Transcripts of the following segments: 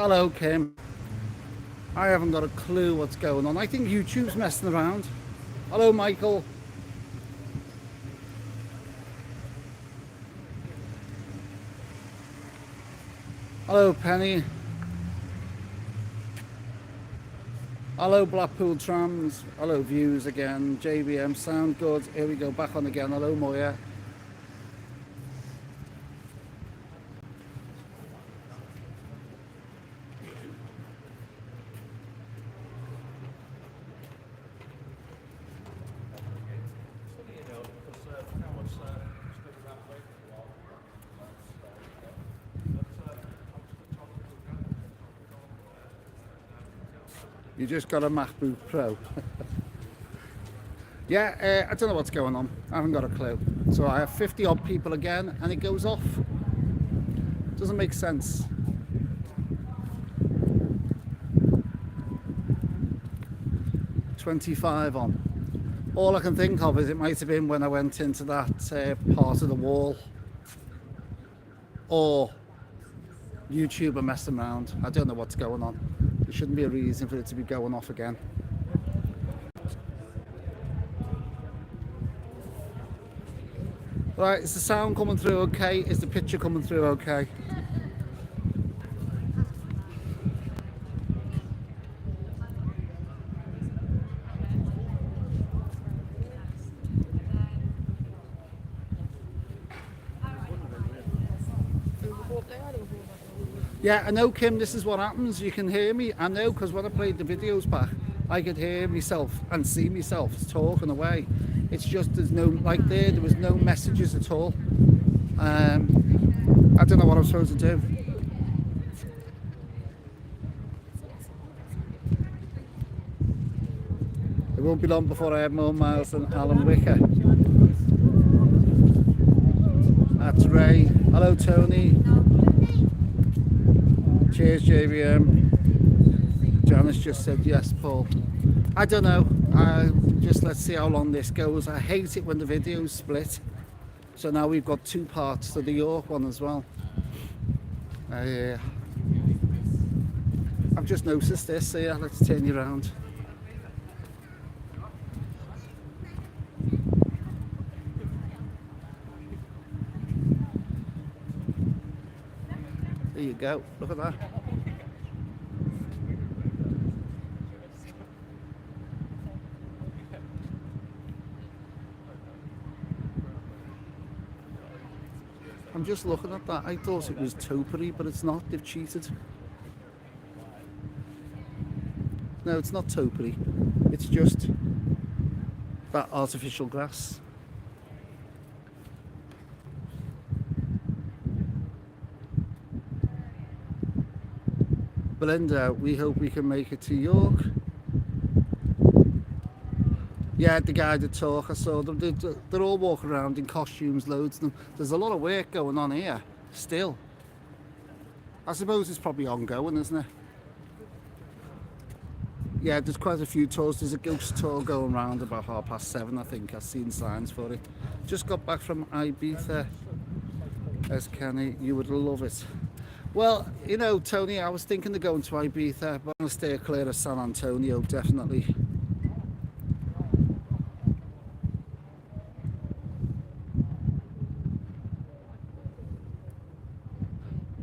Hello, Kim. I haven't got a clue what's going on. I think YouTube's messing around. Hello, Michael. Hello, Penny. Hello, Blackpool Trams. Hello, Views again. JBM, sound good. Here we go, back on again. Hello, Moya. You just got a MacBook Pro. Yeah, I don't know what's going on. I haven't got a clue. So I have 50 odd people again and it goes off. Doesn't make sense. $25 on. All I can think of is it might have been when I went into that part of the wall, or YouTube are messing around. I don't know what's going on. There shouldn't be a reason for it to be going off again. Right, is the sound coming through okay? Is the picture coming through okay? Yeah, I know, Kim, this is what happens. You can hear me. I know, because when I played the videos back, I could hear myself and see myself talking away. It's just there's no, like there was no messages at all. I don't know what I'm supposed to do. It won't be long before I have more miles than Alan Wicker. That's Ray. Hello, Tony. Cheers, JVM. Janice just said yes, Paul. I don't know. Just let's see how long this goes. I hate it when the videos split. So now we've got two parts to the York one as well. I've just noticed this. So yeah, let's turn you around. There you go. Look at that. I'm just looking at that. I thought it was topiary, but it's not. They've cheated. No, it's not topiary. It's just that artificial grass. Belinda, we hope we can make it to York. Yeah, the guided talk, I saw them. They're all walking around in costumes, loads of them. There's a lot of work going on here, still. I suppose it's probably ongoing, isn't it? Yeah, there's quite a few tours. There's a ghost tour going around about 7:30, I think. I've seen signs for it. Just got back from Ibiza. As Kenny, you would love it. Well, you know, Tony, I was thinking of going to Ibiza, but I'm going to stay clear of San Antonio, definitely.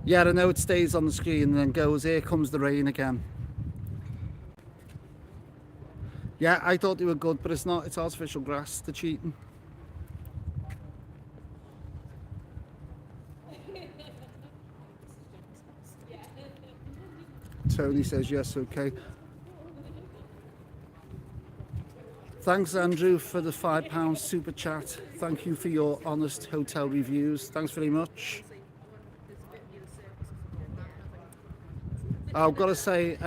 Yeah, I know it stays on the screen and then goes, here comes the rain again. Yeah, I thought they were good, but it's not. It's artificial grass. They're cheating. Tony says yes, okay. Thanks, Andrew, for the £5 super chat. Thank you for your honest hotel reviews. Thanks very much. I've got to say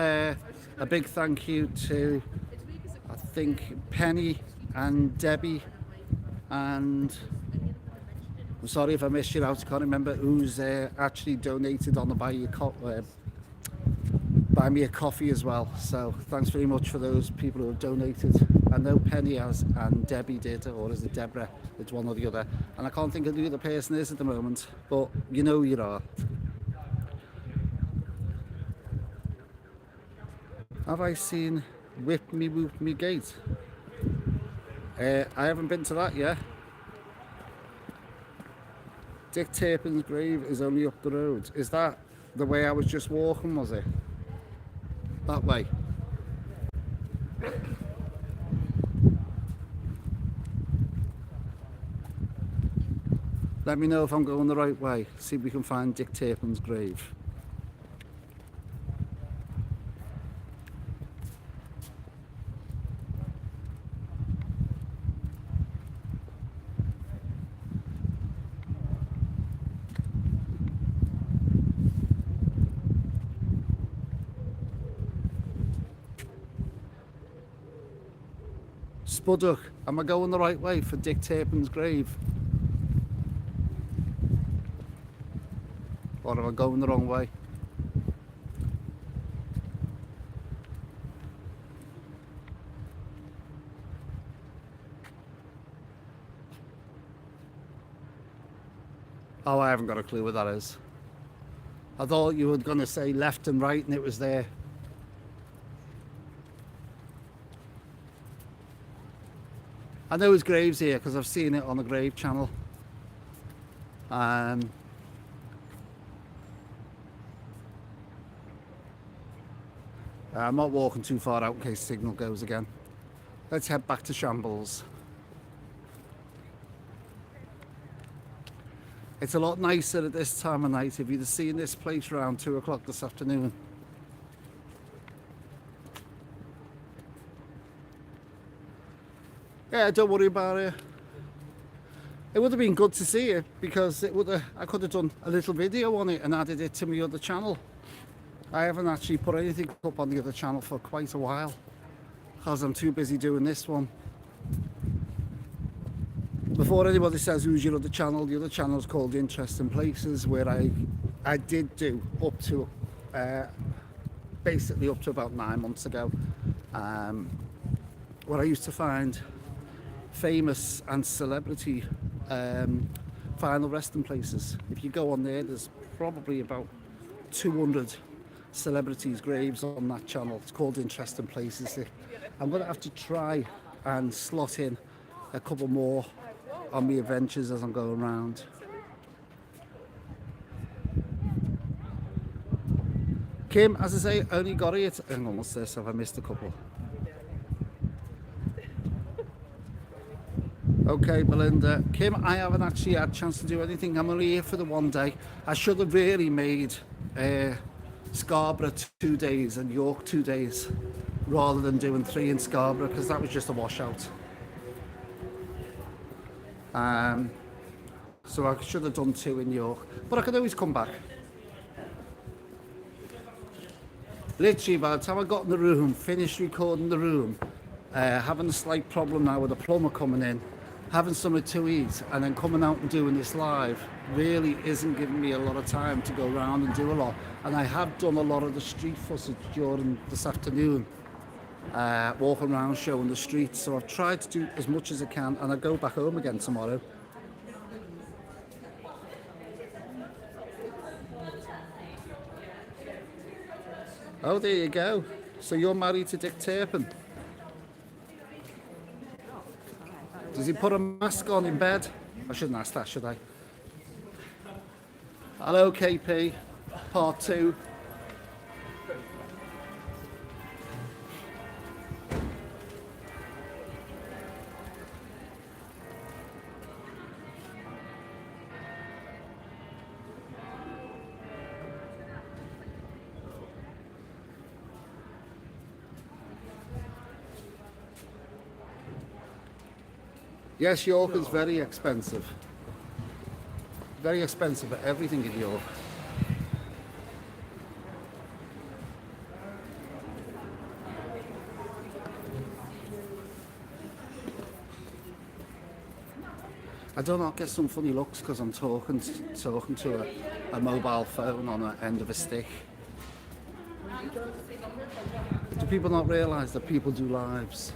a big thank you to, I think, Penny and Debbie, and I'm sorry if I missed you out, I can't remember who's actually donated on the Buy Me a Coffee as well. So thanks very much for those people who have donated. I know Penny has and Debbie did, or is it Deborah? It's one or the other. And I can't think of who the other person is at the moment, but you know you are. Have I seen Whip Me Whoop Me Gate? I haven't been to that yet. Dick Turpin's grave is only up the road. Is that the way I was just walking, was it? That way? Let me know if I'm going the right way. See if we can find Dick Turpin's grave. Spuddock, am I going the right way for Dick Turpin's grave? Or am I going the wrong way? Oh, I haven't got a clue where that is. I thought you were going to say left and right and it was there. I know his grave's here because I've seen it on the grave channel. I'm not walking too far out in case signal goes again. Let's head back to Shambles. It's a lot nicer at this time of night. If you'd have seen this place around 2 o'clock this afternoon. Yeah, don't worry about it. It would have been good to see it because I could have done a little video on it and added it to my other channel. I haven't actually put anything up on the other channel for quite a while because I'm too busy doing this one. Before anybody says who's your other channel, the other channel is called Interesting Places, where I did do up to basically up to about 9 months ago, where I used to find famous and celebrity final resting places. If you go on there, there's probably about 200 celebrities' graves on that channel. It's called Interesting Places. I'm going to have to try and slot in a couple more on my adventures as I'm going around. Kim, as I say, only got it. Hang on, what's this? Have I missed a couple? Okay, Belinda. Kim, I haven't actually had a chance to do anything. I'm only here for the one day. I should have really made Scarborough 2 days and York 2 days rather than doing 3 in Scarborough because that was just a washout. So I should have done 2 in York, but I could always come back. Literally, by the time I got in the room, finished recording the room, having a slight problem now with the plumber coming in, having something to eat, and then coming out and doing this live really isn't giving me a lot of time to go around and do a lot. And I have done a lot of the street footage during this afternoon, walking around showing the streets. So I've tried to do as much as I can, and I go back home again tomorrow. Oh, there you go. So you're married to Dick Turpin. Does he put a mask on in bed? I shouldn't ask that, should I? Hello, KP. Part 2. Yes, York is very expensive. Very expensive for everything in York. I do not get some funny looks because I'm talking to a mobile phone on the end of a stick. Do people not realise that people do lives?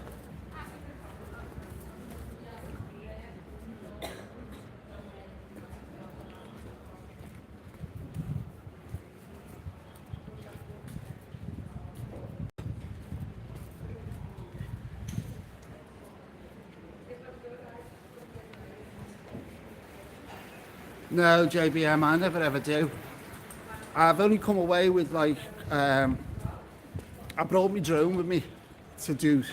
No, JBM, I never ever do. I've only come away with like, I brought my drone with me to do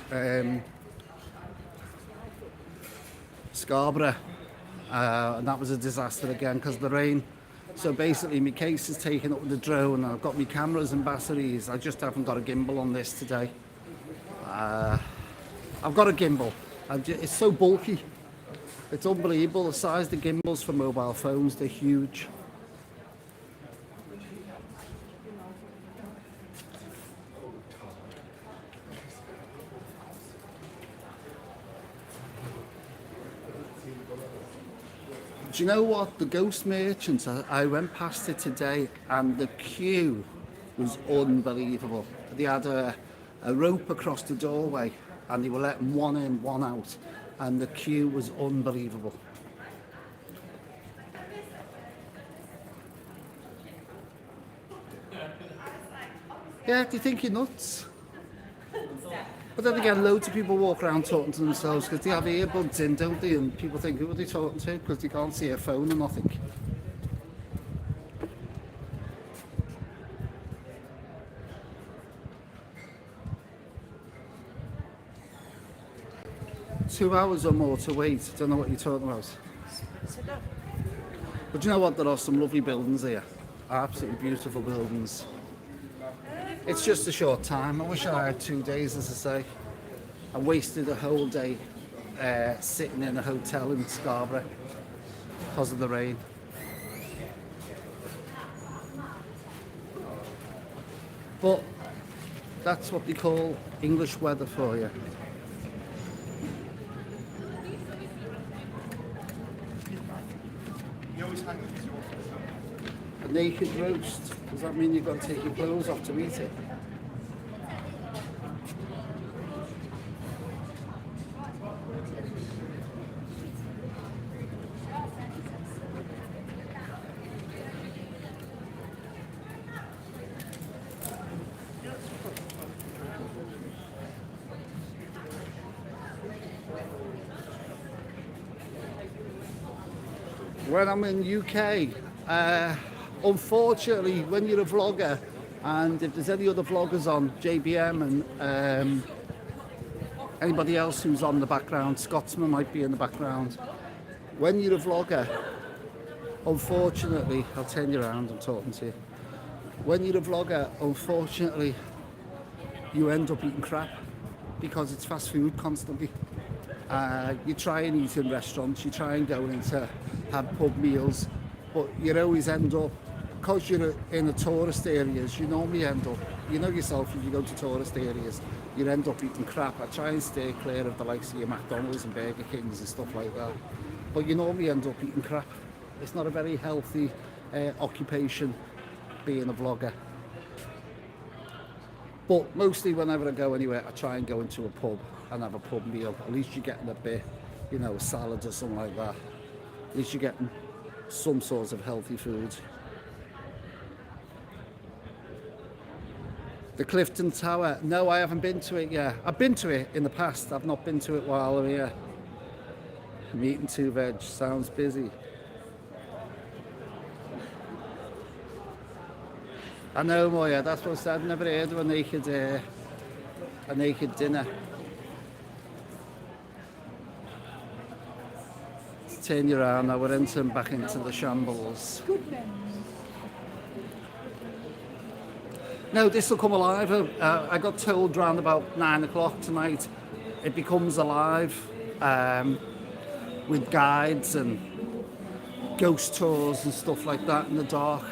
Scarborough, and that was a disaster again because of the rain. So basically my case is taken up with the drone, and I've got my cameras and batteries. I just haven't got a gimbal on this today. I've got a gimbal. It's so bulky. It's unbelievable the size of the gimbals for mobile phones. They're huge. Do you know what? The Ghost Merchants, I went past it today and the queue was unbelievable. They had a rope across the doorway and they were letting one in, one out, and the queue was unbelievable. Yeah, do you think you're nuts? But then again, loads of people walk around talking to themselves because they have earbuds in, don't they? And people think, who are they talking to? Because they can't see a phone or nothing. Two hours or more to wait. Don't know what you're talking about. But you know what? There are some lovely buildings here. Absolutely beautiful buildings. It's just a short time. I wish I had 2 days, as I say. I wasted a whole day sitting in a hotel in Scarborough because of the rain. But that's what they call English weather for you. A naked roast. Does that mean you've got to take your clothes off to eat it? When I'm in UK, unfortunately, when you're a vlogger, and if there's any other vloggers on, JBM and anybody else who's on the background, Scotsman might be in the background. When you're a vlogger, unfortunately, I'll turn you around, I'm talking to you. When you're a vlogger, unfortunately, you end up eating crap because it's fast food constantly. You try and eat in restaurants, you try and go into have pub meals, but you always end up, because you're in the tourist areas, you normally end up, you know yourself, if you go to tourist areas, you end up eating crap. I try and stay clear of the likes of your McDonald's and Burger Kings and stuff like that, but you normally end up eating crap. It's not a very healthy occupation, being a vlogger. But mostly whenever I go anywhere, I try and go into a pub and have a pub meal. At least you're getting a bit, you know, a salad or something like that. At least you're getting some sort of healthy food. The Clifton Tower. No, I haven't been to it yet. I've been to it in the past. I've not been to it while I'm here. I'm eating 2 veg. Sounds busy. I know, Moya. That's what I said. I've never heard of a naked dinner. Let's turn you around now. We're entering back into the Shambles. No, this will come alive. I got told round about 9 o'clock tonight it becomes alive with guides and ghost tours and stuff like that in the dark.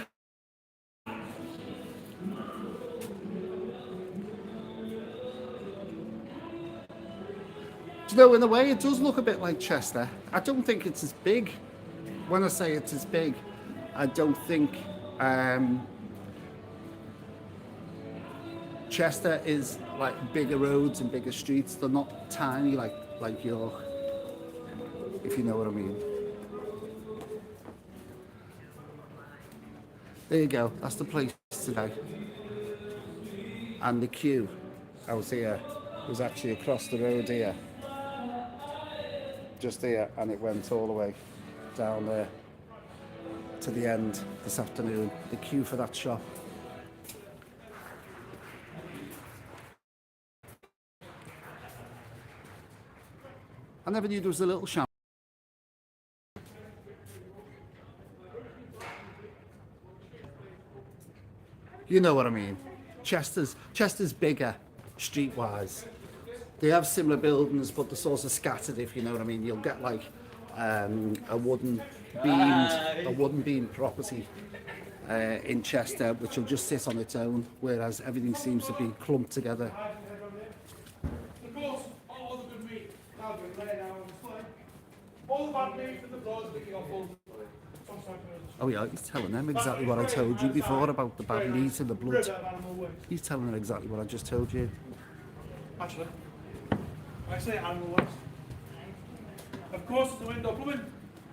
Do you know, in a way, it does look a bit like Chester. I don't think it's as big. When I say it's as big, I don't think Chester is like bigger roads and bigger streets. They're not tiny like York, if you know what I mean. There you go. That's the place today. And the queue out here was actually across the road here. Just here, and it went all the way down there. to the end this afternoon. The queue for that shop. I never knew there was a little Shambles. You know what I mean. Chester's bigger, streetwise. They have similar buildings, but they're sort of scattered, if you know what I mean. You'll get like a wooden beam property in Chester, which will just sit on its own, whereas everything seems to be clumped together. Of course, all the good meat, now we lay down on the slide. All the bad meat and the blood that you got full. Oh yeah, he's telling them exactly what I told you before about the bad meat and the blood. He's telling them exactly what I just told you. Actually, I say animal waste. Of course, it's the window plumbing,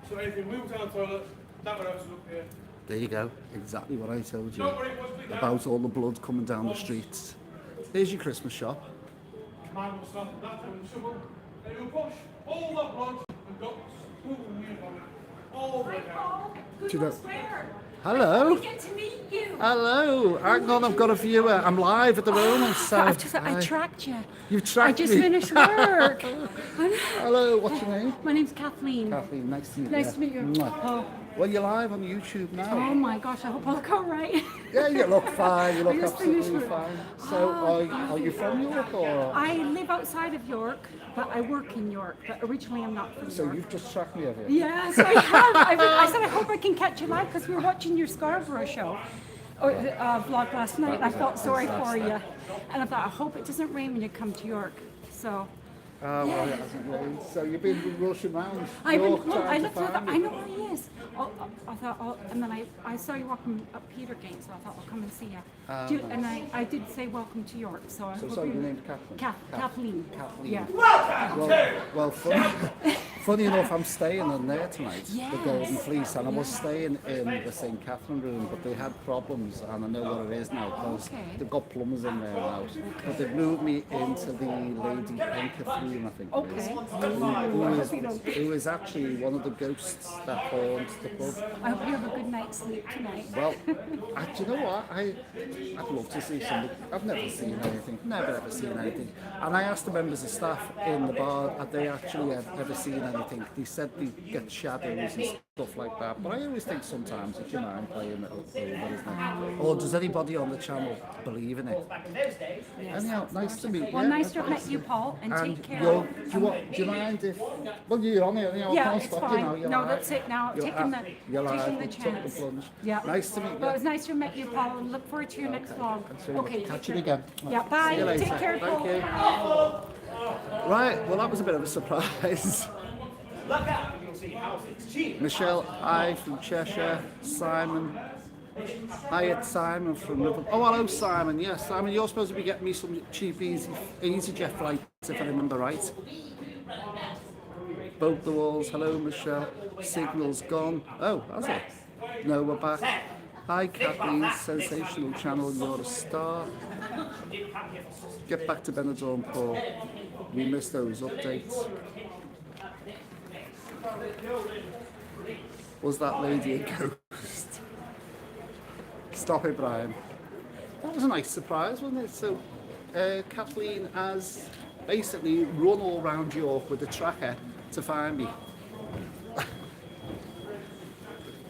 so anything moves down the toilet, that would have to look here. There you go, exactly what I told you Don't worry, what's big about all the blood coming down the streets. Here's your Christmas shop. Man will stop that and shovel, and he'll push all the blood and guts, all the way down. Do you know- Whoknowswhere. Hello. I get to meet you. Hello. Hang on, I've got a viewer. I'm live at the moment. So I tracked you. You've tracked I just me. finished work. Hello. What's your name? My name's Kathleen. Kathleen. Nice to meet you. Nice to meet you. Mwah. Oh. Well, you're live on YouTube Oh now. my gosh, I hope I look all right. Yeah, you look fine. You look just finished absolutely work. fine. So, are you from York or? I live outside of York, but I work in York. But originally I'm not from So York. you've just tracked me over here. Yes, I have. I said I hope I can catch you live because we were watching your Scarborough show. Or vlog last night. I felt sorry for you, and I thought I hope it doesn't rain when you come to York. So Oh, well, it hasn't rained. So you've been rushing around I've been, York look, I trying to looked at find that. me. I know where he is. I thought, and then I saw you walking up Petergate, so I thought I'll come and see you. And I did say welcome to York. So I So hope sorry, you- your name's Kathleen? Kathleen. Kathleen. Yeah. Well, funny enough, I'm staying in there tonight, the Yes. Golden Fleece, and I was staying in the St. Catherine room, but they had problems, and I know what it is now, because Okay. they've got plumbers in there now. But they've moved me into the Lady Kathleen, I think it is, Okay. who is actually one of the ghosts that haunts the pub. I hope you have a good night's sleep tonight. Well, do you know what? I'd love to see something. I've never seen anything. Never ever seen anything. And I asked the members of staff in the bar, had they actually ever seen anything? They said they get shadows and stuff like that. But I always think sometimes it's your mind playing it over, isn't it? Or does anybody on the channel believe in it? Anyhow, nice to meet you. Well, nice to have met you, Paul, and take care. Do you mind if? Well, you're on here. You know, I Yeah, can't it's stop you now. fine. You're No, live. that's it now. You're Taking the took chance. the plunge. Yeah. Nice to meet you. Well, it was nice to meet you, Paul, and look forward to your next vlog. Okay. Catch you again. Yeah, bye. See you later. Take care, Thank Paul. you. Right, well that was a bit of a surprise. Michelle, hi from Cheshire. Simon. Hi, it's Simon from Liverpool. Oh, hello, Simon. Yes, Simon, you're supposed to be getting me some cheap EasyJet flights, if I remember right. Both the walls. Hello, Michelle. Signal's gone. Oh, has it? No, we're back. Hi, Kathleen. Sensational channel. You're a star. Get back to Benidorm, Paul. We missed those updates. Was that lady a ghost? Stop it, Brian. That was a nice surprise, wasn't it? So, Kathleen has basically run all around York with a tracker to find me.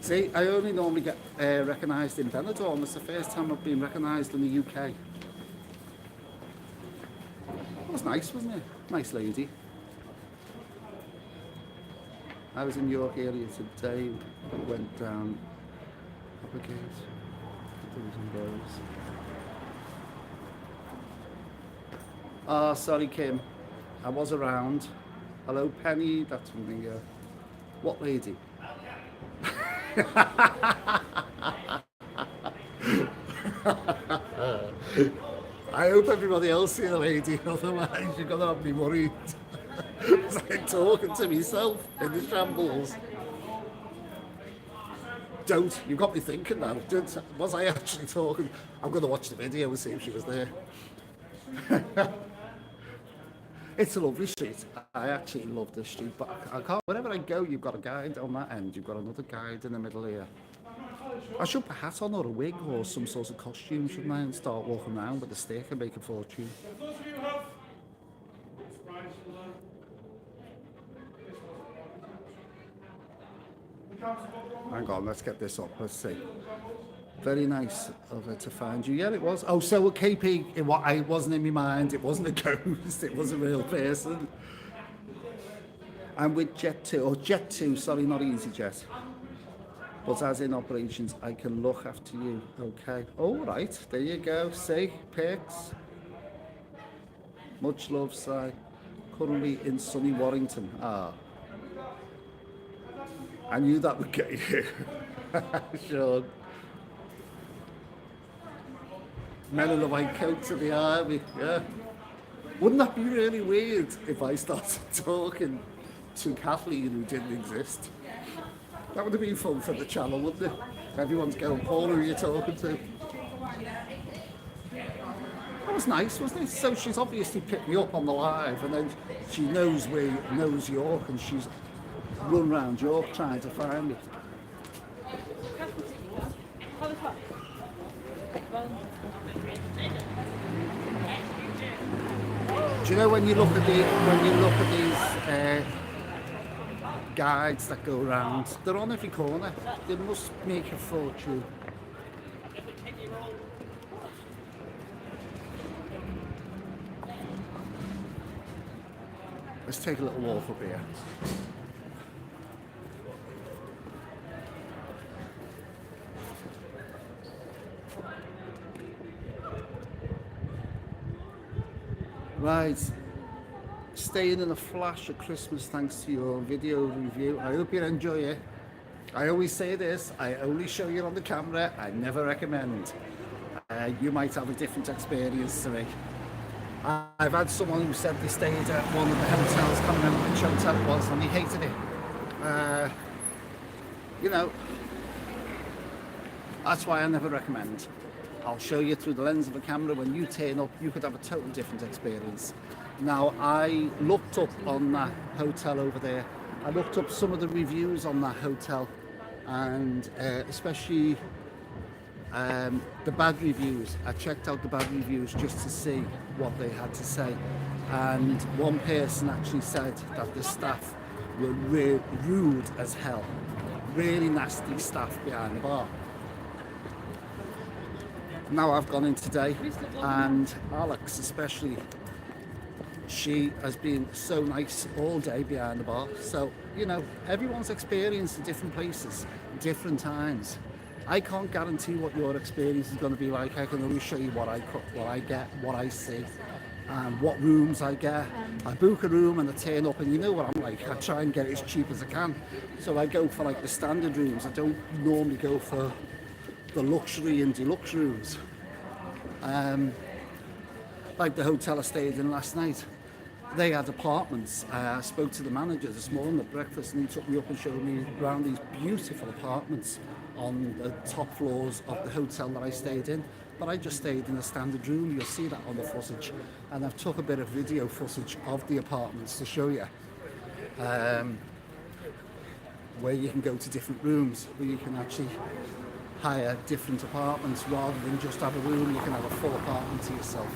See, I only normally get recognised in Benidorm. It's the first time I've been recognised in the UK. That was nice, wasn't it? Nice lady. I was in York earlier today, went down Applegate, Oh, sorry, Kim. I was around. Hello, Penny. That's from the... what lady? I hope everybody else see the lady, otherwise you're going to have me worried. It's like talking to myself in the Shambles. Don't. You got me thinking now. Was I actually talking? I'm going to watch the video and see if she was there. It's a lovely street. I actually love this street, but I can't. Wherever I go, you've got a guide on that end. You've got another guide in the middle here. I should put a hat on or a wig or some sort of costume, shouldn't I, and start walking around with a stick and make a fortune. If those of you have surprise the council vote. Hang on, let's get this up. Let's see. Very nice of her to find you. Yeah, it was. Oh, so a KP, it wasn't in my mind. It wasn't a ghost. It was a real person. And with Jet 2, or Jet 2, sorry, not EasyJet. But as in operations, I can look after you. Okay. All right. There you go. See, pics. Much love, Si. Currently in sunny Warrington. Ah. I knew that would get you. Sure. Men in the white coats of the army, yeah. Wouldn't that be really weird if I started talking to Kathleen who didn't exist? That would have been fun for the channel, wouldn't it? Everyone's going, Paul, who are you talking to? That was nice, wasn't it? So she's obviously picked me up on the live, and then she knows York, and she's run round York trying to find me. Do you know when you look at these guides that go around, they're on every corner. They must make a fortune. Let's take a little walk up here. Right, staying in a flash at Christmas thanks to your video review. I hope you enjoy it. I always say this, I only show you on the camera, I never recommend. You might have a different experience to me. I've had someone who said they stayed at one of the hotels, can't remember which hotel it was, and he hated it. You know, that's why I never recommend. I'll show you through the lens of a camera. When you turn up, you could have a totally different experience. Now, I looked up on that hotel over there. I looked up some of the reviews on that hotel, and especially the bad reviews. I checked out the bad reviews just to see what they had to say. And one person actually said that the staff were rude as hell. Really nasty staff behind the bar. Now I've gone in today, and Alex especially, she has been so nice all day behind the bar. So, you know, everyone's experienced in different places, different times. I can't guarantee what your experience is going to be like. I can only show you what I get, what I see, and what rooms I get. I book a room and I turn up, and you know what I'm like. I try and get it as cheap as I can. So I go for like the standard rooms. I don't normally go for the luxury and deluxe rooms. Like the hotel I stayed in last night, they had apartments. I spoke to the manager this morning at breakfast, and he took me up and showed me around these beautiful apartments on the top floors of the hotel that I stayed in. But I just stayed in a standard room. You'll see that on the footage, and I've took a bit of video footage of the apartments to show you, where you can go to different rooms, where you can actually hire different apartments rather than just have a room. You can have a full apartment to yourself.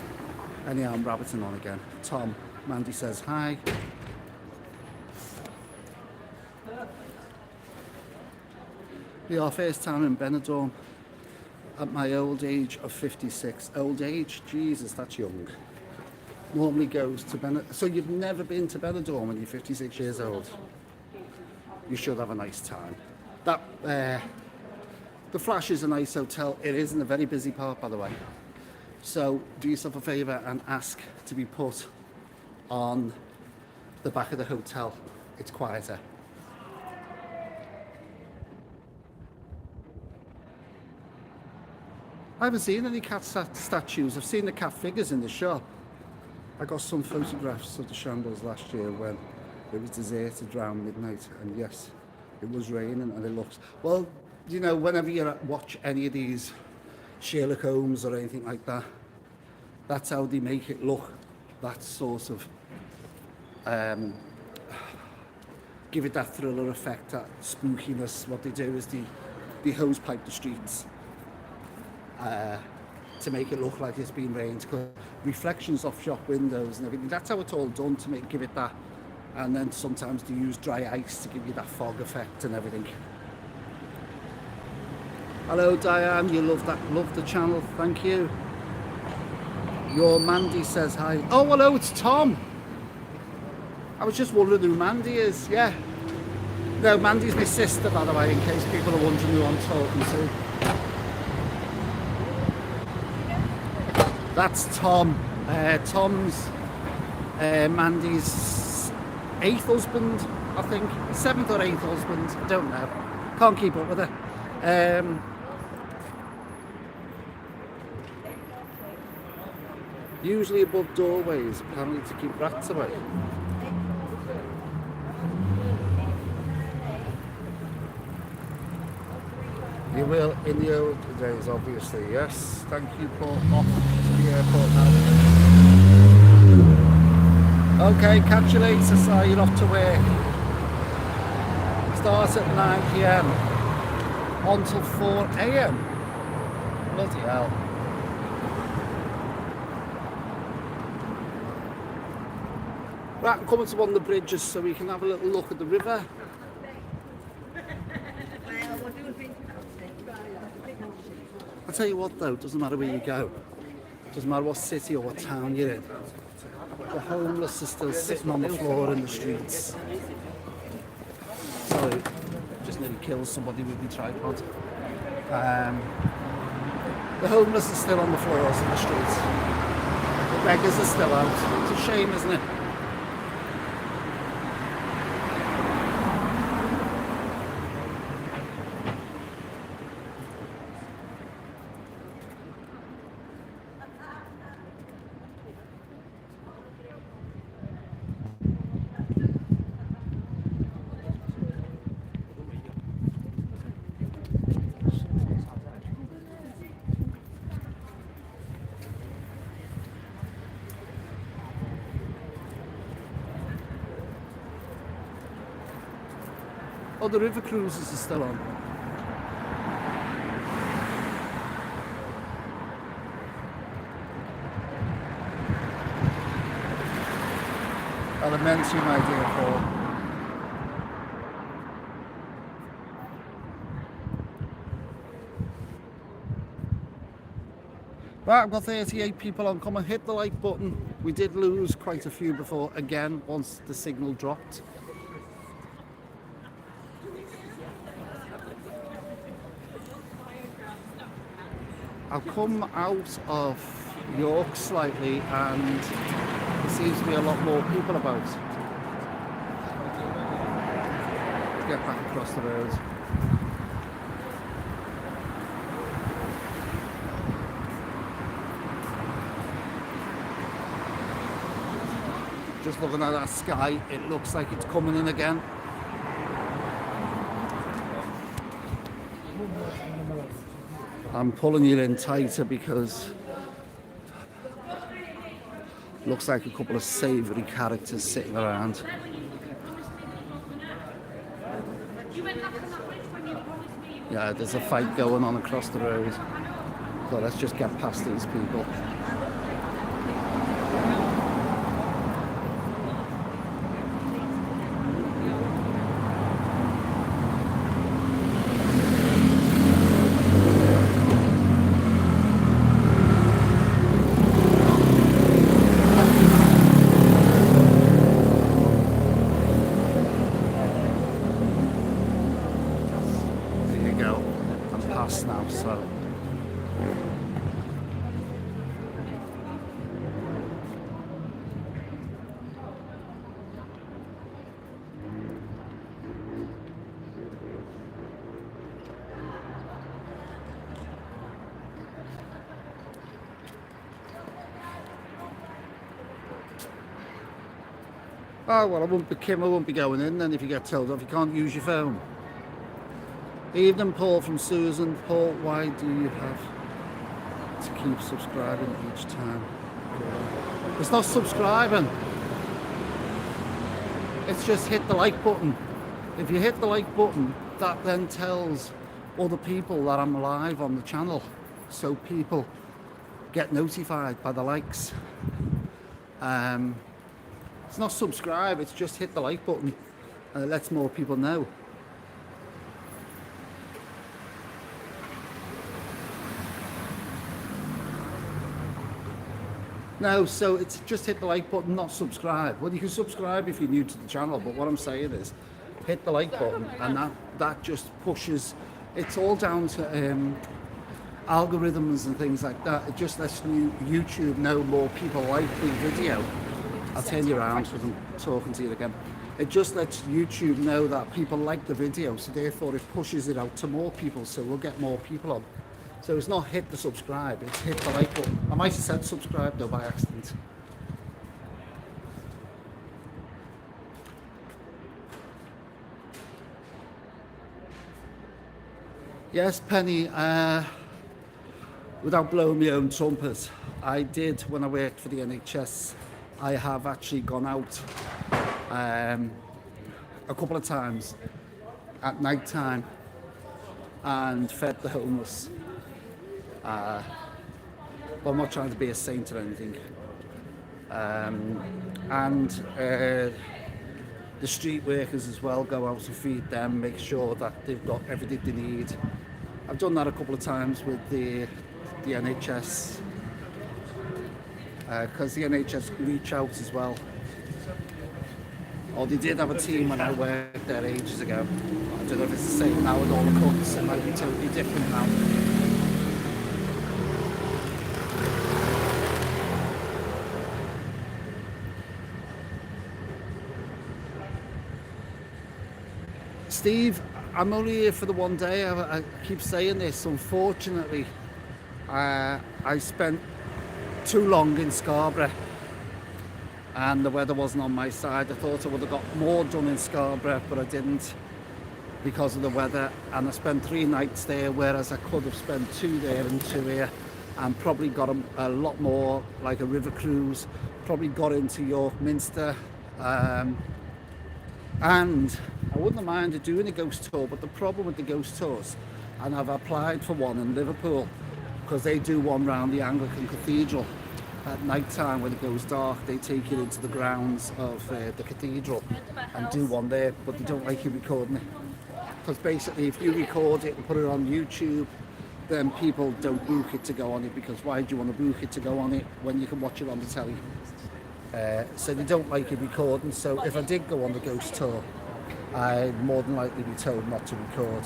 Anyhow, I'm rabbiting on again. Tom, Mandy says hi. Yeah, our first time in Benidorm at my old age of 56. Old age? Jesus, that's young. Normally goes to Benidorm. So you've never been to Benidorm when you're 56 years old? You should have a nice time. The Flash is a nice hotel. It is in a very busy part, by the way. So do yourself a favour and ask to be put on the back of the hotel. It's quieter. I haven't seen any cat statues. I've seen the cat figures in the shop. I got some photographs of the Shambles last year when it was deserted around midnight, and yes, it was raining, and it looks, well, you know, whenever you watch any of these Sherlock Holmes or anything like that, that's how they make it look. That sort of give it that thriller effect, that spookiness. What they do is they they hose pipe the streets to make it look like it's been rained, because reflections off shop windows and everything, that's how it's all done to give it that. And then sometimes they use dry ice to give you that fog effect and everything. Hello Diane, you love the channel, thank you. Your Mandy says hi. Oh hello, it's Tom. I was just wondering who Mandy is. Yeah, no, Mandy's my sister, by the way, in case people are wondering who I'm talking to. That's Tom. Tom's Mandy's 8th husband, I think. 7th or 8th husband, I don't know. Can't keep up with her. Usually above doorways, apparently to keep rats away. You will in the old days, obviously, yes. Thank you, Paul. Off to the airport now. Okay, catch you later, sir. You're off to work. Starts at 9 PM until 4 AM. Bloody hell. Right, I'm coming to one of the bridges so we can have a little look at the river. I'll tell you what though, it doesn't matter where you go. It doesn't matter what city or what town you're in. The homeless are still sitting on the floor in the streets. Sorry, just nearly killed somebody with my tripod. The homeless are still on the floors in the streets. The beggars are still out. It's a shame, isn't it? Oh, the river cruises are still on. Elementary, my dear Paul. Right, I've got 38 people on. Come and hit the like button. We did lose quite a few before, again, once the signal dropped. I've come out of York slightly and there seems to be a lot more people about. Let's get back across the road. Just looking at that sky, it looks like it's coming in again. I'm pulling you in tighter because looks like a couple of savoury characters sitting around. Yeah, there's a fight going on across the road. So let's just get past these people. Now, so oh well, I won't be going in then if you get told off you can't use your phone. Evening, Paul from Susan. Paul, why do you have to keep subscribing each time? It's not subscribing. It's just hit the like button. If you hit the like button, that then tells other people that I'm live on the channel, so people get notified by the likes. It's not subscribe, it's just hit the like button and it lets more people know. No, so it's just hit the like button, not subscribe. Well, you can subscribe if you're new to the channel, but what I'm saying is hit the like button, and that just pushes. It's all down to algorithms and things like that. It just lets YouTube know more people like the video. I'll turn you around because I'm talking to you again. It just lets YouTube know that people like the video, so therefore it pushes it out to more people, so we'll get more people on. So it's not hit the subscribe, it's hit the like button. I might have said subscribe though by accident. Yes, Penny, without blowing my own trumpet, I did, when I worked for the NHS, I have actually gone out a couple of times at night time and fed the homeless. But I'm not trying to be a saint or anything. The street workers as well, go out and feed them, make sure that they've got everything they need. I've done that a couple of times with the NHS, because the NHS reach out as well. Or they did have a team when I worked there ages ago. I don't know if it's the same now with all the cuts, it might be totally different now. Steve, I'm only here for the one day. I keep saying this. Unfortunately, I spent too long in Scarborough and the weather wasn't on my side. I thought I would have got more done in Scarborough, but I didn't because of the weather. And I spent 3 nights there, whereas I could have spent 2 there and 2 here, and probably got a lot more, like a river cruise, probably got into York Minster. And I wouldn't have minded doing a ghost tour, but the problem with the ghost tours, and I've applied for one in Liverpool, because they do one round the Anglican Cathedral at night time when it goes dark. They take you into the grounds of the cathedral and do one there, but they don't like you recording it, because basically if you record it and put it on YouTube, then people don't book it to go on it, because why do you want to book it to go on it when you can watch it on the telly? So they don't like it recording. So if I did go on the ghost tour, I'd more than likely be told not to record.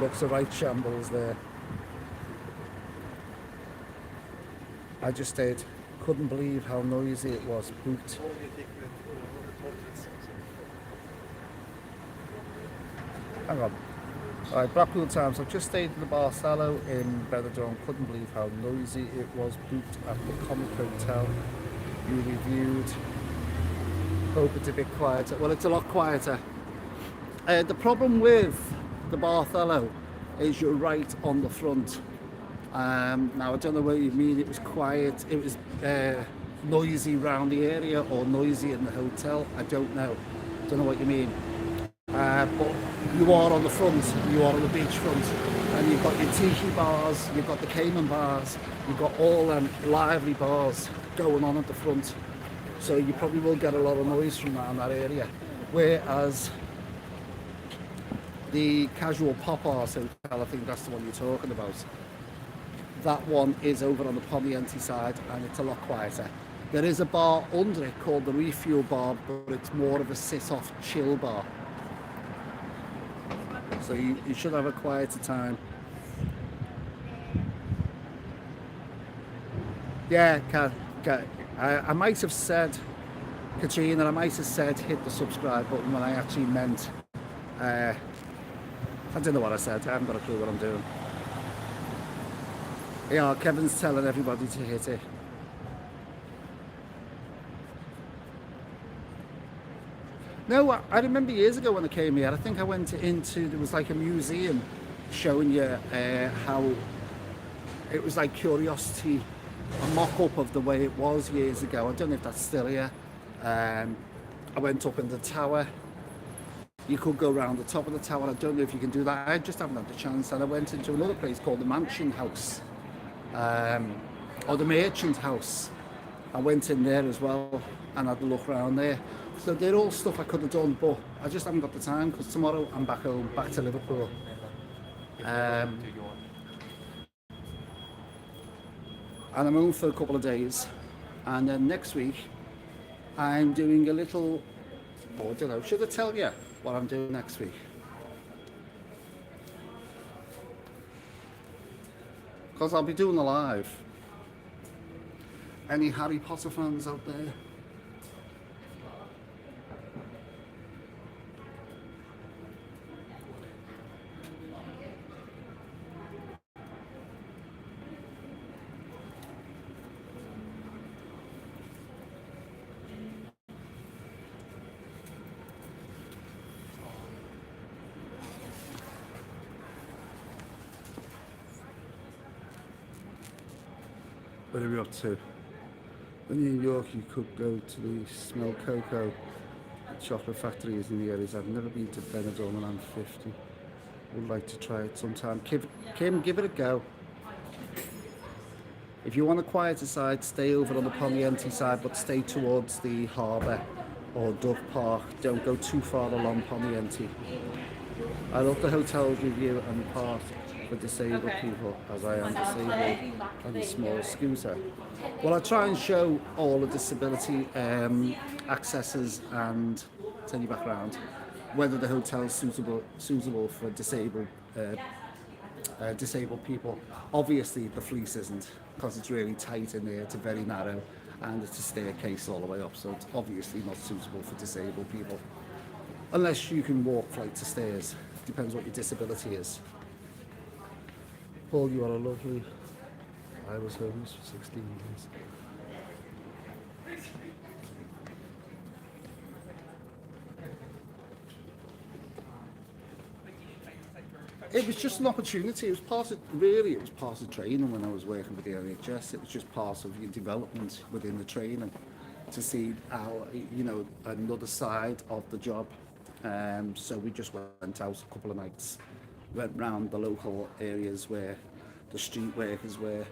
Looks a right shambles there. I just stayed, couldn't believe how noisy it was. Boot. Hang on. Alright, Blackpool Times. I've just stayed in the Barcello in Benidorm. Couldn't believe how noisy it was. Booked at the Comic Hotel. You reviewed. Hope it's a bit quieter. Well, it's a lot quieter. The problem with the Barcello is you're right on the front. Now, I don't know what you mean. It was quiet. It was noisy around the area, or noisy in the hotel. I don't know. Don't know what you mean. But you are on the front, you are on the beach front, and you've got your tiki bars, you've got the Cayman bars, you've got all them lively bars going on at the front. So you probably will get a lot of noise from that in that area. Whereas the Casual Pop Art Hotel, I think that's the one you're talking about, that one is over on the Poniente side, and it's a lot quieter. There is a bar under it called the Refuel Bar, but it's more of a sit-off chill bar. So you should have a quieter time. Yeah, I might have said, Katrina, I might have said hit the subscribe button when I actually meant, I don't know what I said. I haven't got a clue what I'm doing. Yeah, Kevin's telling everybody to hit it. No, I remember years ago when I came here, I think I went into, there was like a museum showing you how it was like curiosity, a mock-up of the way it was years ago. I don't know if that's still here. I went up in the tower You could go around the top of the tower. I don't know if you can do that. I just haven't had the chance. And I went into another place called the Mansion House, or the Merchant House. I went in there as well and had a look around there. So they're all stuff I could have done, but I just haven't got the time because tomorrow I'm back home, back to Liverpool. And I'm home for a couple of days. And then next week, I'm doing a little, oh, I don't know, should I tell you what I'm doing next week? Because I'll be doing a live. Any Harry Potter fans out there? What are we up to? In New York, you could go to the Smell Cocoa chocolate factories in the areas. I've never been to Benidorm and I'm 50. Would like to try it sometime. Kim, give it a go. If you want a quieter side, stay over on the Poniente side, but stay towards the harbour or Duck Park. Don't go too far along Poniente. I love the hotel's review and part for disabled people, as I am disabled and a small scooter. Well, I try and show all the disability accesses and turn you back around, whether the hotel's suitable for disabled people. Obviously, the fleece isn't, because it's really tight in there. It's very narrow, and it's a staircase all the way up, so it's obviously not suitable for disabled people, unless you can walk flights of stairs. Depends what your disability is. Paul, you are a lovely. I was homeless for 16 years. It was just an opportunity. It was part of training when I was working with the NHS. It was just part of your development within the training to see how, another side of the job. So we just went out a couple of nights, went round the local areas where the street workers were,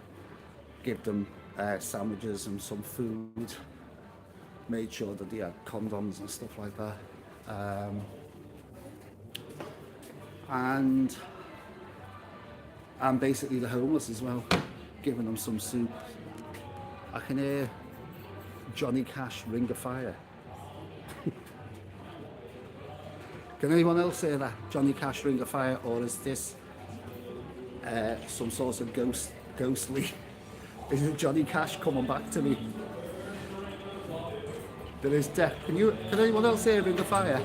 give them sandwiches and some food, made sure that they had condoms and stuff like that. And basically the homeless as well, giving them some soup. I can hear Johnny Cash, Ring of Fire. Can anyone else hear that? Johnny Cash, Ring of Fire, or is this some sort of ghostly? Is it Johnny Cash coming back to me? There is death. Can anyone else hear Ring of Fire?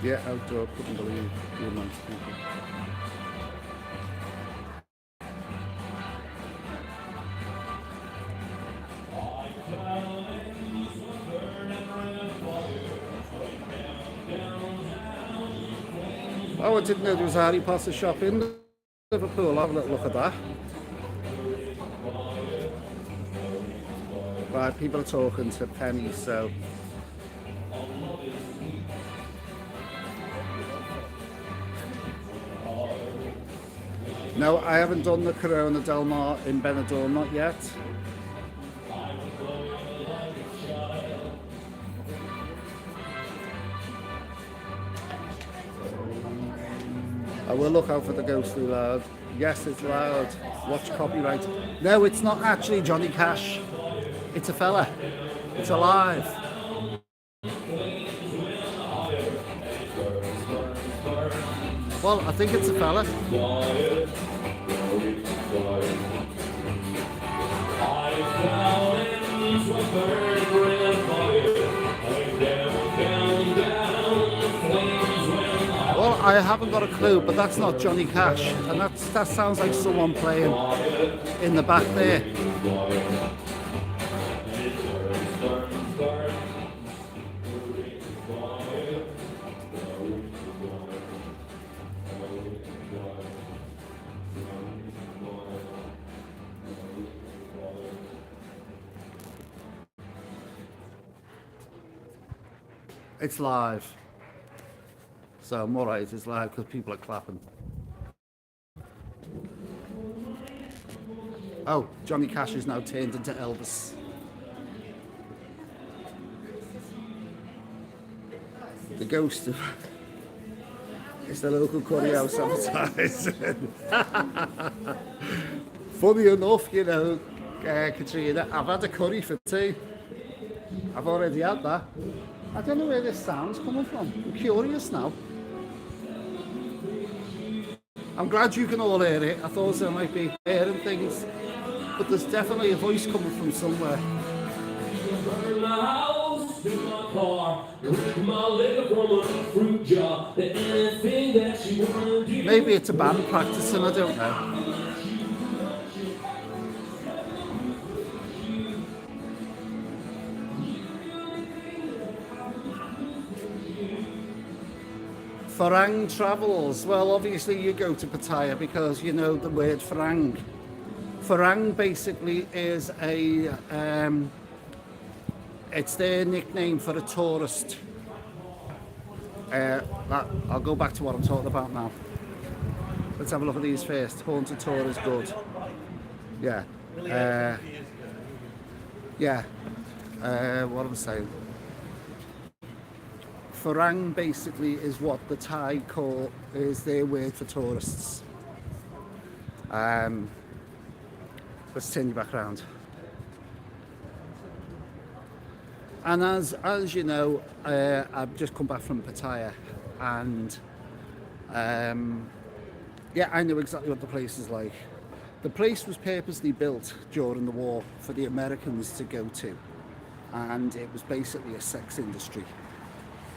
Yeah, outdoor, couldn't believe the amount of people. Oh, I didn't know there was a Harry Potter shop in Liverpool. I'll have a little look at that. Right, people are talking to Penny, so... No, I haven't done the Corona Del Mar in Benidorm, not yet. I will look out for the ghostly loud. Yes, it's loud. Watch copyright. No, it's not actually Johnny Cash. It's a fella. It's alive. Well, I think it's a fella. Well, I haven't got a clue, but that's not Johnny Cash, and that sounds like someone playing in the back there. It's live. So I'm alright, it's live because people are clapping. Oh, Johnny Cash is now turned into Elvis. The ghost of... It's the local curry house advertising. Funny enough, you know, Katrina, I've had a curry for tea. I've already had that. I don't know where this sound's coming from. I'm curious now. I'm glad you can all hear it. I thought there might be hearing things. But there's definitely a voice coming from somewhere. Maybe it's a band practicing, I don't know. Farang travels. Well, obviously you go to Pattaya because you know the word Farang. Farang basically is a, it's their nickname for a tourist. I'll go back to what I'm talking about now. Let's have a look at these first. Haunted tour is good. Yeah. What I'm saying. Farang basically is what the Thai call, is their word for tourists. Let's turn you back around. And as you know, I've just come back from Pattaya, and yeah, I know exactly what the place is like. The place was purposely built during the war for the Americans to go to, and it was basically a sex industry.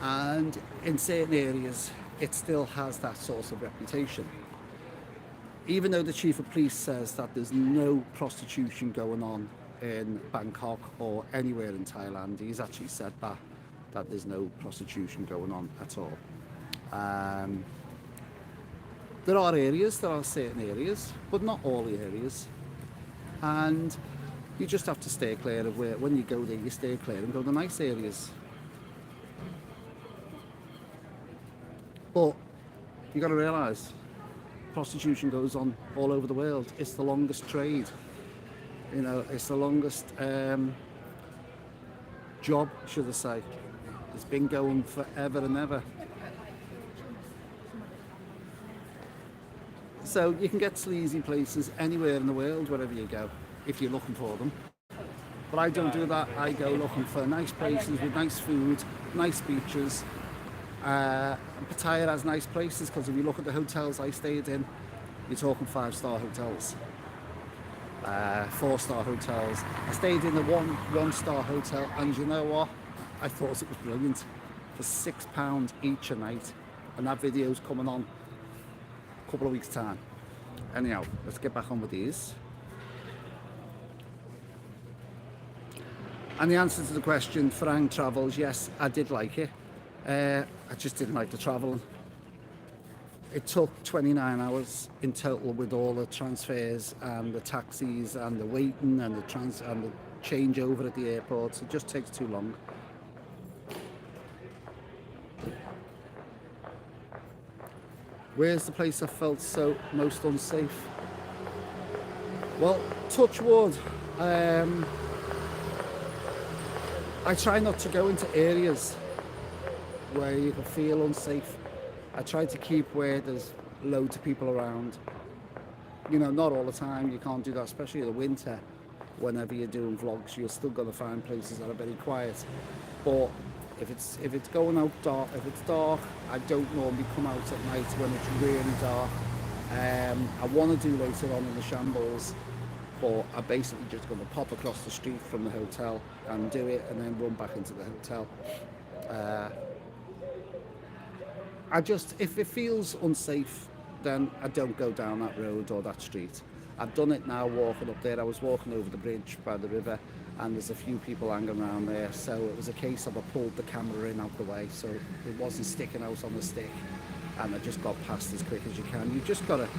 And in certain areas, it still has that sort of reputation. Even though the chief of police says that there's no prostitution going on in Bangkok or anywhere in Thailand, he's actually said that there's no prostitution going on at all. There are certain areas, but not all the areas. And you just have to stay clear of where, when you go there, you stay clear and go to nice areas. But you got to realise, prostitution goes on all over the world. It's the longest trade. You know, it's the longest job, should I say. It's been going forever and ever. So you can get sleazy places anywhere in the world, wherever you go, if you're looking for them. But I don't do that. I go looking for nice places with nice food, nice beaches. Pattaya has nice places because if you look at the hotels I stayed in, you're talking 5-star hotels, 4-star hotels. I stayed in the one-star hotel, and you know what? I thought it was brilliant for £6 each a night, and that video's coming on a couple of weeks' time. Anyhow, let's get back on with these. And the answer to the question, Farang travels, yes, I did like it. I just didn't like the travelling. It took 29 hours in total with all the transfers and the taxis and the waiting and the changeover at the airport. It just takes too long. Where's the place I felt so most unsafe? Well, touch wood. I try not to go into areas where you can feel unsafe. I try to keep where there's loads of people around. You know, not all the time, you can't do that, especially in the winter. Whenever you're doing vlogs, you're still going to find places that are very quiet. But if it's going out dark, if it's dark, I don't normally come out at night when it's really dark. I want to do later on in the Shambles, but I'm basically just going to pop across the street from the hotel and do it and then run back into the hotel. If it feels unsafe, then I don't go down that road or that street. I've done it now walking up there. I was walking over the bridge by the river and there's a few people hanging around there. So it was a case of I pulled the camera in out the way so it wasn't sticking out on the stick, and I just got past as quick as you can. You just got to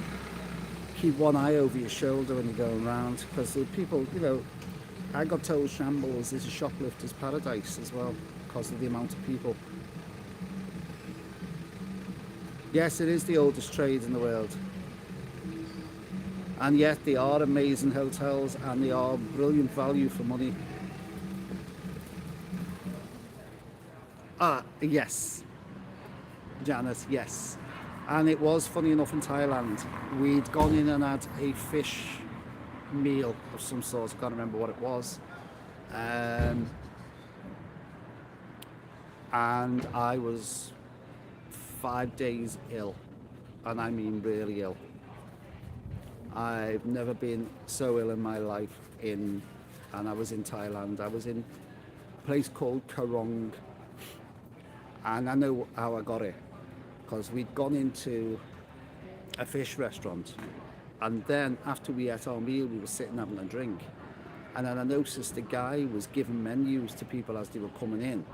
keep one eye over your shoulder when you're going around, because the people, you know, I got told Shambles is a shoplifter's paradise as well because of the amount of people. Yes, it is the oldest trade in the world. And yet they are amazing hotels and they are brilliant value for money. Ah, yes, Janet, yes. And it was funny enough in Thailand. We'd gone in and had a fish meal of some sort. I can't remember what it was. And I was 5 days ill, and I mean really ill. I've never been so ill in my life and I was in Thailand. I was in a place called Karong, and I know how I got it because we'd gone into a fish restaurant, and then after we ate our meal we were sitting having a drink, and then I noticed the guy was giving menus to people as they were coming in.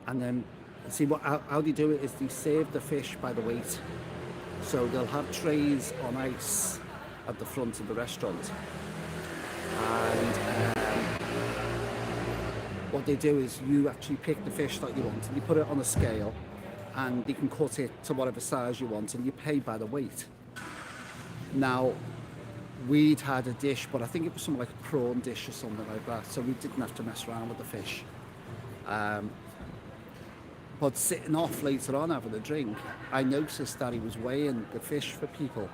And then see how they do it is they serve the fish by the weight, so they'll have trays on ice at the front of the restaurant, and what they do is you actually pick the fish that you want and you put it on a scale, and you can cut it to whatever size you want, and you pay by the weight. Now we'd had a dish, but I think it was something like a prawn dish or something like that, so we didn't have to mess around with the fish. But sitting off later on having a drink, I noticed that he was weighing the fish for people.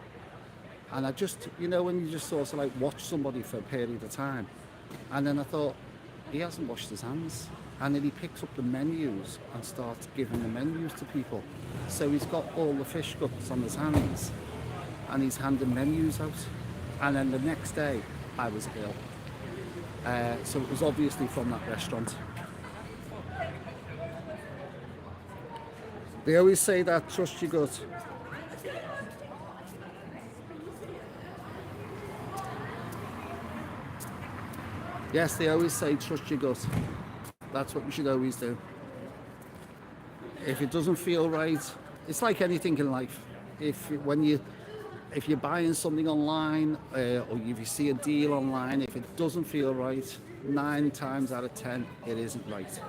And I just, when you just sort of like watch somebody for a period of time. And then I thought, he hasn't washed his hands. And then he picks up the menus and starts giving the menus to people. So he's got all the fish guts on his hands and he's handing menus out. And then the next day, I was ill. So it was obviously from that restaurant. They always say that, trust your gut. Yes, they always say trust your gut. That's what you should always do. If it doesn't feel right, it's like anything in life. If you're buying something online or if you see a deal online, if it doesn't feel right, 9 times out of 10, it isn't right.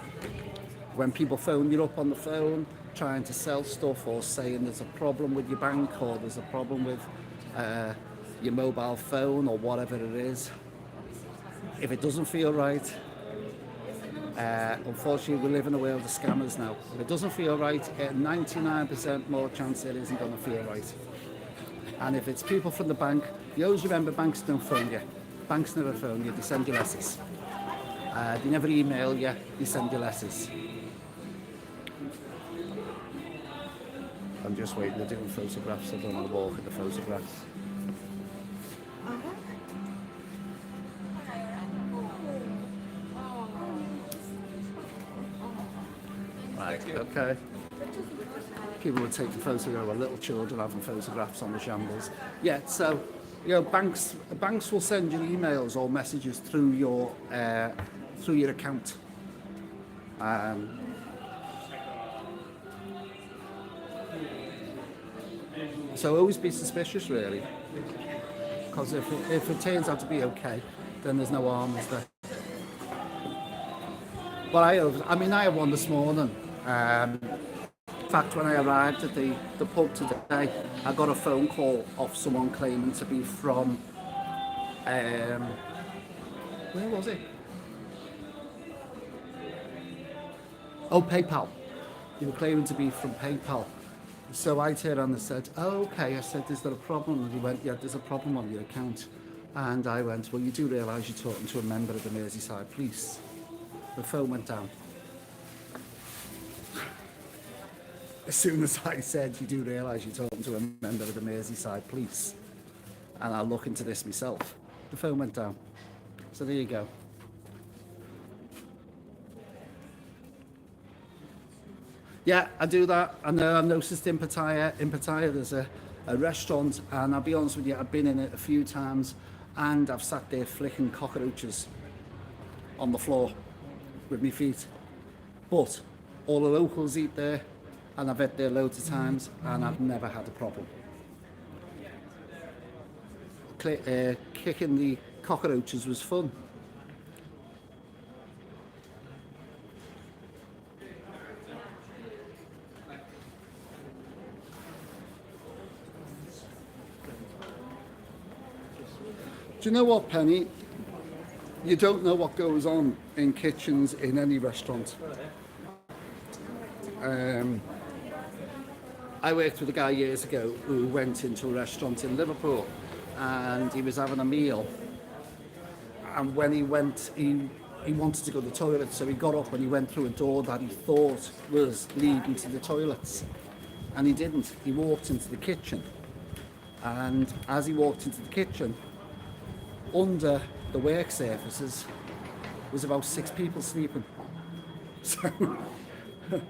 When people phone you up on the phone trying to sell stuff or saying there's a problem with your bank or there's a problem with your mobile phone or whatever it is, if it doesn't feel right, unfortunately we live in a world of scammers now. If it doesn't feel right, 99% more chance it isn't going to feel right. And if it's people from the bank, you always remember banks don't phone you. Banks never phone you, they send you letters. They never email you, they send you letters. I'm just waiting to do photographs. I don't want to walk at the photographs. Right, okay. People would take the photograph of little children having photographs on the Shambles. Yeah, so banks will send you emails or messages through your account. So always be suspicious, really, because if it turns out to be okay, then there's no harm, is there? But I had one this morning. In fact, when I arrived at the pub today, I got a phone call off someone claiming to be from, where was it? Oh, PayPal. They were claiming to be from PayPal. So I turned around and said, oh, okay. I said, is there a problem? And he went, yeah, there's a problem on your account. And I went, well, you do realise you're talking to a member of the Merseyside Police. The phone went down. As soon as I said, you do realise you're talking to a member of the Merseyside Police, and I'll look into this myself, the phone went down. So there you go. Yeah, I do that. I know I've noticed in Pattaya there's a restaurant, and I'll be honest with you, I've been in it a few times, and I've sat there flicking cockroaches on the floor with my feet. But all the locals eat there, and I've ate there loads of times, and I've never had a problem. Kicking the cockroaches was fun. Do you know what, Penny? You don't know what goes on in kitchens in any restaurant. I worked with a guy years ago who went into a restaurant in Liverpool and he was having a meal, and when he went, he wanted to go to the toilet, so he got up and he went through a door that he thought was leading to the toilets, and he didn't. He walked into the kitchen, and as he walked into the kitchen, under the work surfaces was about 6 people sleeping. So I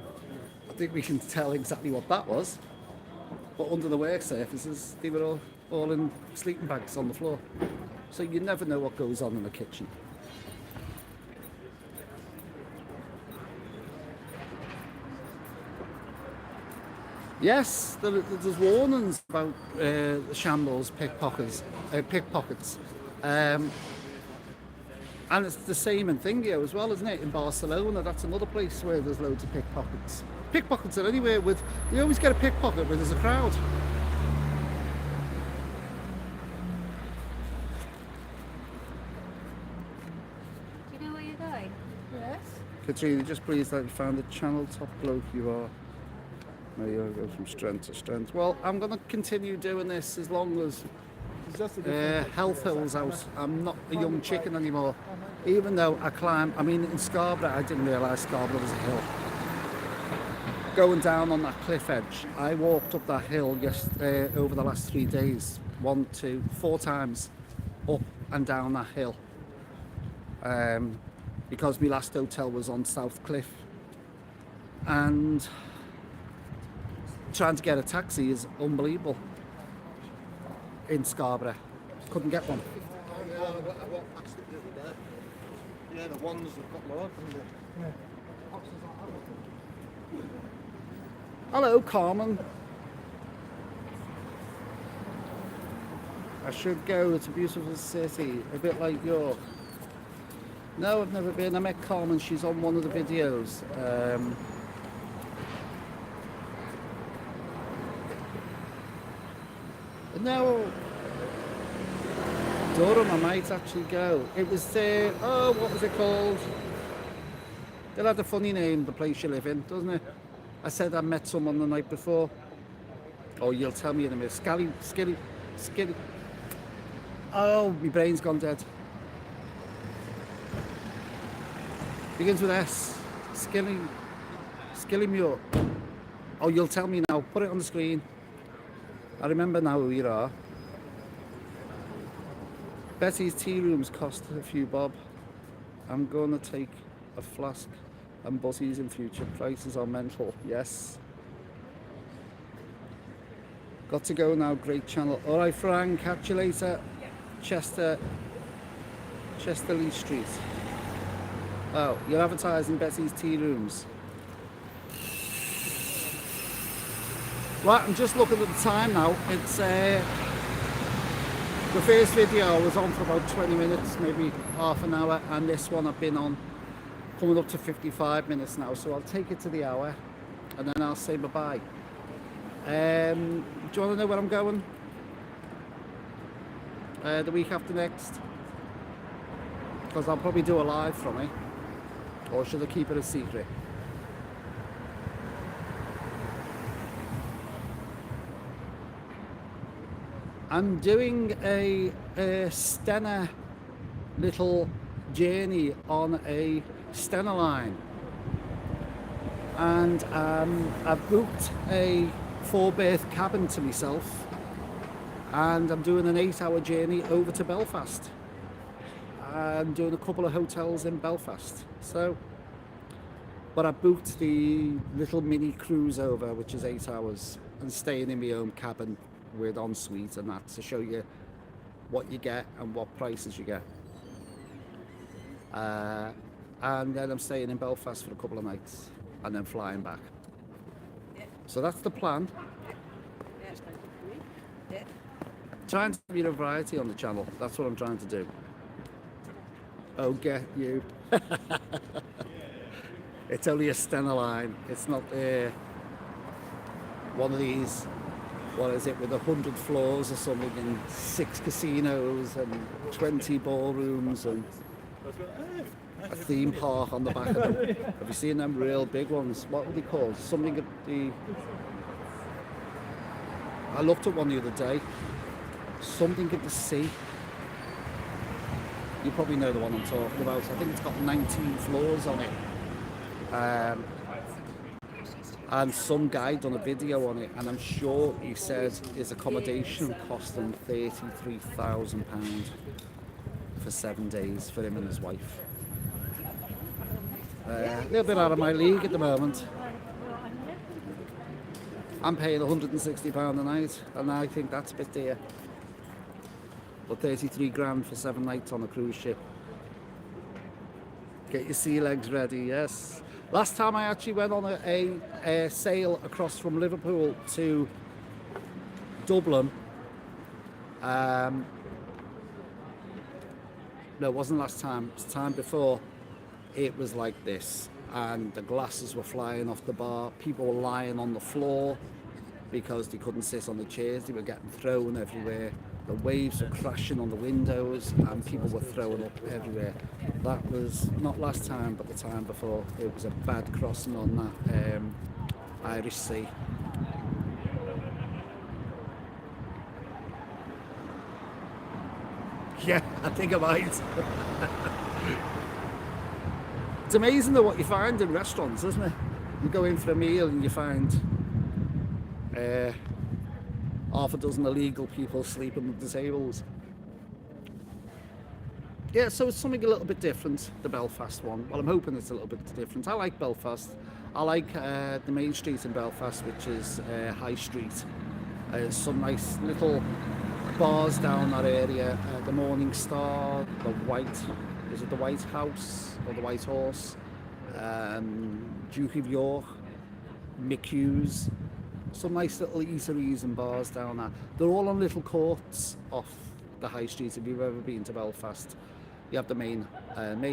think we can tell exactly what that was. But under the work surfaces, they were all in sleeping bags on the floor. So you never know what goes on in the kitchen. Yes, there's warnings about the Shambles pickpockets. And it's the same in Thingio as well, isn't it? In Barcelona, that's another place where there's loads of pickpockets. Pickpockets are anywhere you always get a pickpocket where there's a crowd. Do you know where you're going? Yes. Katrina, just please that you found the channel, top bloke you are. There you go, from strength to strength. Well, I'm going to continue doing this as long as health holds out. I'm not a young chicken anymore. Even though I climb, in Scarborough, I didn't realise Scarborough was a hill. Going down on that cliff edge, I walked up that hill over the last 3 days, 1, 2, 4 times up and down that hill. Because my last hotel was on South Cliff. And trying to get a taxi is unbelievable in Scarborough. Couldn't get one. Yeah, the ones that got more. Hello, Carmen. I should go. It's a beautiful city, a bit like York. No, I've never been. I met Carmen. She's on one of the videos. No, Durham, I might actually go. It was what was it called? It had a funny name, the place you live in, doesn't it? I said I met someone the night before. Oh, you'll tell me in a minute. Skilly. Oh, my brain's gone dead. Begins with S. Skillymuir. Oh, you'll tell me now. Put it on the screen. I remember now who you are. Betty's tea rooms cost a few bob. I'm going to take a flask and buzzies in future. Prices are mental. Yes. Got to go now. Great channel. All right, Frank. Catch you later. Chester Lee Street. Oh, you're advertising Betty's tea rooms. Right, I'm just looking at the time now. It's the first video was on for about 20 minutes, maybe half an hour, and this one I've been on coming up to 55 minutes now, so I'll take it to the hour and then I'll say bye-bye. Do you want to know where I'm going? The week after next? Because I'll probably do a live from it, or should I keep it a secret? I'm doing a Stena little journey on a Stena line, and I've booked a 4-berth cabin to myself, and I'm doing an 8-hour journey over to Belfast. I'm doing a couple of hotels in Belfast, but I booked the little mini cruise over, which is 8 hours, and staying in my own cabin with ensuite and that, to show you what you get and what prices you get. And then I'm staying in Belfast for a couple of nights and then flying back. So that's the plan. Trying to be a variety on the channel. That's what I'm trying to do. Oh, get you. It's only a Stena line. It's not one of these what is it, with 100 floors or something, and 6 casinos and 20 ballrooms and a theme park on the back of them. Have you seen them real big ones? What were they called? Something at the... I looked at one the other day. Something at the sea. You probably know the one I'm talking about. I think it's got 19 floors on it. And some guy done a video on it, and I'm sure he said his accommodation cost him £33,000 for 7 days for him and his wife. A little bit out of my league at the moment. I'm paying £160 a night, and I think that's a bit dear. But 33 grand for 7 nights on a cruise ship. Get your sea legs ready, yes. Last time I actually went on a sail across from Liverpool to Dublin. No, it wasn't last time, it was the time before. It was like this, and the glasses were flying off the bar. People were lying on the floor because they couldn't sit on the chairs. They were getting thrown everywhere. The waves were crashing on the windows, and people were throwing up everywhere. That was not last time, but the time before. It was a bad crossing on that Irish Sea. Yeah, I think I might. It's amazing though what you find in restaurants, isn't it? You go in for a meal and you find half a dozen illegal people sleeping at the tables. Yeah, so it's something a little bit different, the Belfast one. Well, I'm hoping it's a little bit different. I like Belfast. I like the main street in Belfast, which is High Street. Some nice little bars down that area. The Morning Star, the White House or the White Horse, Duke of York, McHugh's. Some nice little eateries and bars down there. They're all on little courts off the High Street. If you've ever been to Belfast, you have the main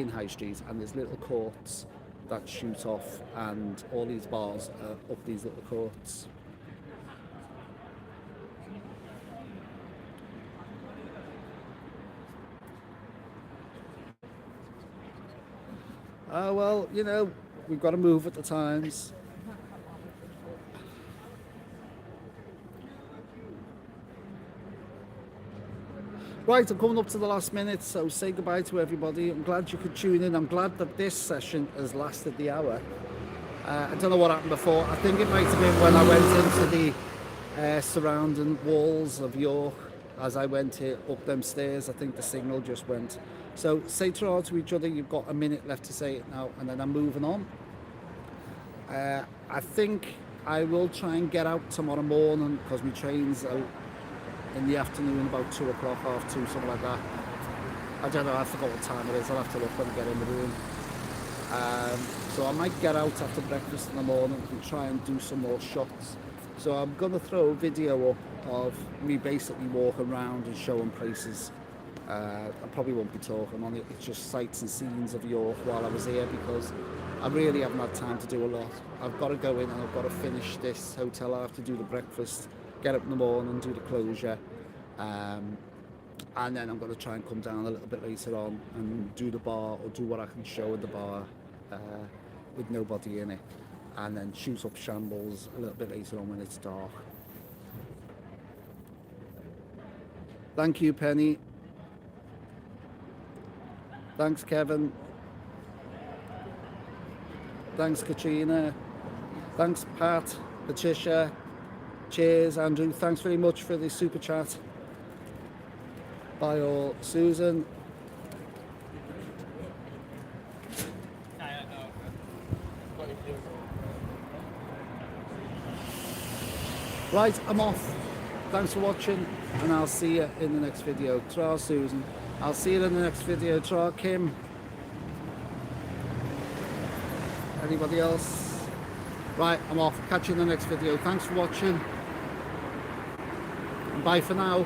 High Street, and there's little courts that shoot off, and all these bars are up these little courts. Well, you know, we've got to move at the times. Right, I'm coming up to the last minute, so say goodbye to everybody. I'm glad you could tune in. I'm glad that this session has lasted the hour. I don't know what happened before. I think it might have been when I went into the surrounding walls of York. As I went here up them stairs, I think the signal just went. So say ta-ra to each other. You've got a minute left to say it now, and then I'm moving on. I think I will try and get out tomorrow morning because my train's out in the afternoon, about 2 o'clock, half 2, something like that. I don't know, I forgot what time it is. I'll have to look when I get in the room. So I might get out after breakfast in the morning and try and do some more shots. So I'm going to throw a video up of me basically walking around and showing places. I probably won't be talking on it. It's just sights and scenes of York while I was here, because I really haven't had time to do a lot. I've got to go in and I've got to finish this hotel. I have to do the breakfast, get up in the morning, do the closure, and then I'm going to try and come down a little bit later on and do the bar, or do what I can show at the bar with nobody in it, and then shoot up Shambles a little bit later on when it's dark. Thank you, Penny. Thanks, Kevin. Thanks, Katrina. Thanks, Pat, Patricia. Cheers, Andrew. Thanks very much for the super chat. Bye all. Susan. Right, I'm off. Thanks for watching, and I'll see you in the next video. Ta-ra, Susan. I'll see you in the next video. Ta-ra, Kim. Anybody else? Right, I'm off. Catch you in the next video. Thanks for watching. Bye for now.